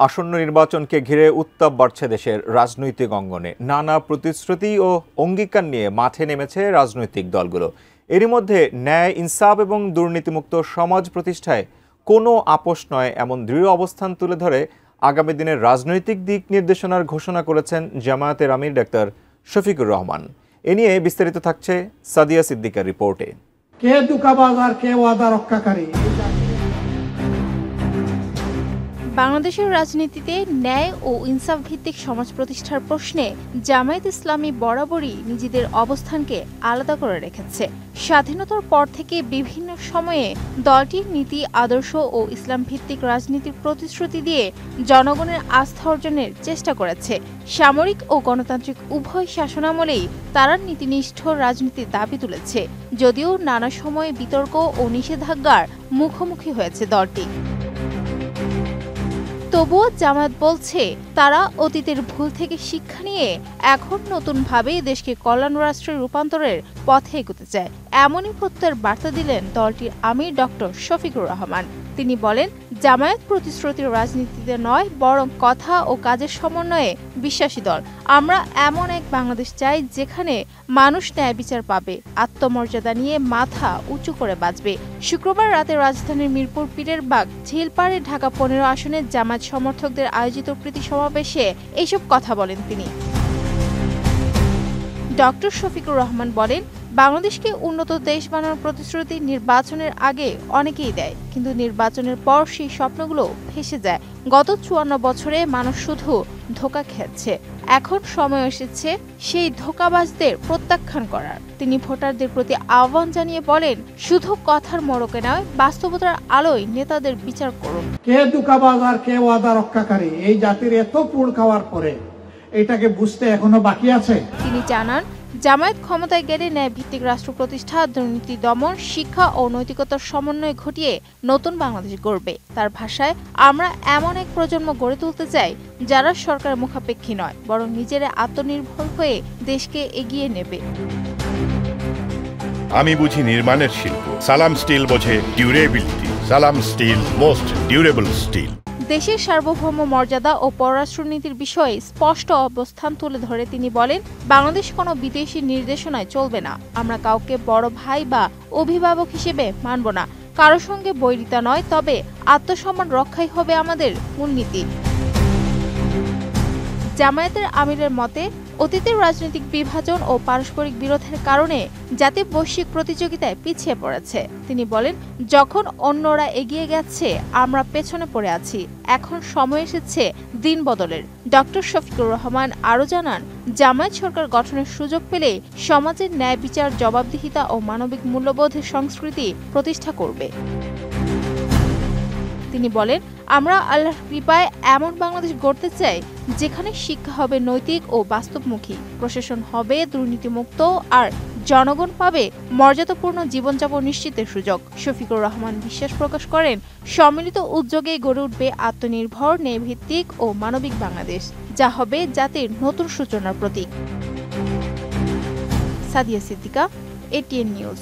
আসন্ন নির্বাচনকে ঘিরে উত্তাপ বাড়ছে দেশের রাজনৈতিক অঙ্গনে। নানা প্রতিশ্রুতি ও অঙ্গীকার নিয়ে মাঠে নেমেছে রাজনৈতিক দলগুলো। এরই মধ্যে ন্যায়, ইনসাফ এবং দুর্নীতিমুক্ত সমাজ প্রতিষ্ঠায় কোনো আপোষ নয় এমন দৃঢ় অবস্থান তুলে ধরে আগামী দিনের রাজনৈতিক দিক নির্দেশনার ঘোষণা করেছেন জামায়াতের আমির ডাক্তার শফিকুর রহমান। এ নিয়ে বিস্তারিত থাকছে সাদিয়া সিদ্দিকার রিপোর্টে। কে দুকাবাজ আর কে ওয়াদা রক্ষাকারী? বাংলাদেশের রাজনীতিতে ন্যায় ও ইনসাফ ভিত্তিক সমাজ প্রতিষ্ঠার প্রশ্নে জামায়াত ইসলামী বরাবরই নিজেদের অবস্থানকে আলাদা করে রেখেছে। স্বাধীনতার পর থেকে বিভিন্ন সময়ে দলটির নীতি, আদর্শ ও ইসলাম ভিত্তিক রাজনীতির প্রতিশ্রুতি দিয়ে জনগণের আস্থা অর্জনের চেষ্টা করেছে। সামরিক ও গণতান্ত্রিক উভয় শাসনামলেই তারা নীতিনিষ্ঠ রাজনীতির দাবি তুলেছে, যদিও নানা সময়ে বিতর্ক ও নিষেধাজ্ঞার মুখোমুখি হয়েছে দলটি। তবুও জামায়াত বলছে তারা অতীতের ভুল থেকে শিক্ষা নিয়ে এখন নতুনভাবে দেশকে কল্যাণ রাষ্ট্রে রূপান্তরের পথে এগোতে চায়। এমনই প্রত্যয়ের বার্তা দিলেন দলটির আমির ডক্টর শফিকুর রহমান। তিনি বলেন, জামায়াত প্রতিশ্রুতির রাজনীতিতে নয়, বরং কথা ও কাজের সমন্বয়ে বিশ্বাসী দল। আমরা এমন এক বাংলাদেশ চাই যেখানে মানুষ ন্যায় বিচার পাবে, আত্মমর্যাদা নিয়ে মাথা উঁচু করে বাঁচবে। শুক্রবার রাতে রাজধানীর মিরপুর পীরের বাগ ঝিলপাড়ে ঢাকা 15 আসনে জামায়াত সমর্থকদের আয়োজিত প্রীতি সমাবেশে এইসব কথা বলেন তিনি। ডক্টর শফিকুর রহমান বলেন, বাংলাদেশকে উন্নত দেশ বানানোর প্রতিশ্রুতি নির্বাচনের আগে অনেকেই দেয়, কিন্তু নির্বাচনের পর সেই স্বপ্নগুলো ভেসে যায়। গত 54 বছরে মানুষ শুধু ধোঁকা খেয়েছে। এখন সময় এসেছে সেই ধোঁকাবাজদের প্রত্যাখ্যান করার। তিনি ভোটারদের প্রতি আহ্বান জানিয়ে বলেন, শুধু কথার মোড়কে নয়, বাস্তবতার আলোয় নেতাদের বিচার করুন। কে দুকাবাজ আর কে ওয়াদা রক্ষাকারী? এই জাতির এত পুড় খাওয়ার পরে এটাকে বুঝতে এখনো বাকি আছে। তিনি জানান, জামায়াত ক্ষমতায় গেলে ন্যায় ভিত্তিক রাষ্ট্র প্রতিষ্ঠা, দুর্নীতি দমন, শিক্ষা ও নৈতিকতার সমন্বয় ঘটিয়ে নতুন বাংলাদেশ গড়বে। তার ভাষায়, আমরা এমন এক প্রজন্ম গড়ে তুলতে চাই যারা সরকারের মুখাপেক্ষী নয়, বরং নিজেরা আত্মনির্ভর হয়ে দেশকে এগিয়ে নেবে। আমি বুঝি নির্মাণের শিল্প, সালাম স্টিল বোঝে ডিউরেবিলিটি। সালাম স্টিল, মোস্ট ডিউরেবল স্টিল। দেশের সার্বভৌম মর্যাদা ও পররাষ্ট্রনীতির বিষয়ে স্পষ্ট অবস্থান তুলে ধরে তিনি বলেন, বাংলাদেশ কোনো বিদেশি নির্দেশনায় চলবে না। আমরা কাউকে বড় ভাই বা অভিভাবক হিসেবে মানব না। কারো সঙ্গে বৈরিতা নয়, তবে আত্মসম্মান রক্ষাই হবে আমাদের মূলনীতি। জামায়াতের আমিরের মতে, অতীতের রাজনৈতিক বিভাজন ও পারস্পরিক বিরোধের কারণে জাতি বৈশ্বিক প্রতিযোগিতায় পিছিয়ে পড়েছে। তিনি বলেন, যখন অন্যরা এগিয়ে গেছে, আমরা পেছনে পড়ে আছি। এখন সময় এসেছে দিন বদলের। ডক্টর শফিকুর রহমান আরও জানান, জামায়াত সরকার গঠনের সুযোগ পেলে সমাজের ন্যায় বিচার, জবাবদিহিতা ও মানবিক মূল্যবোধের সংস্কৃতি প্রতিষ্ঠা করবে। তিনি বলেন, আমরা আল্লাহর কৃপায় এমন বাংলাদেশ গড়তে চাই যেখানে শিক্ষা হবে নৈতিক ও বাস্তবমুখী, প্রশাসন হবে দুর্নীতিমুক্ত, আর জনগণ পাবে মর্যাদাপূর্ণ জীবনযাপন নিশ্চিতের সুযোগ। শফিকুর রহমান বিশ্বাস প্রকাশ করেন, সম্মিলিত উদ্যোগে গড়ে উঠবে আত্মনির্ভর, ন্যায়ভিত্তিক ও মানবিক বাংলাদেশ, যা হবে জাতির নতুন সূচনার প্রতীক। Sadia Siddiqa, ATN news.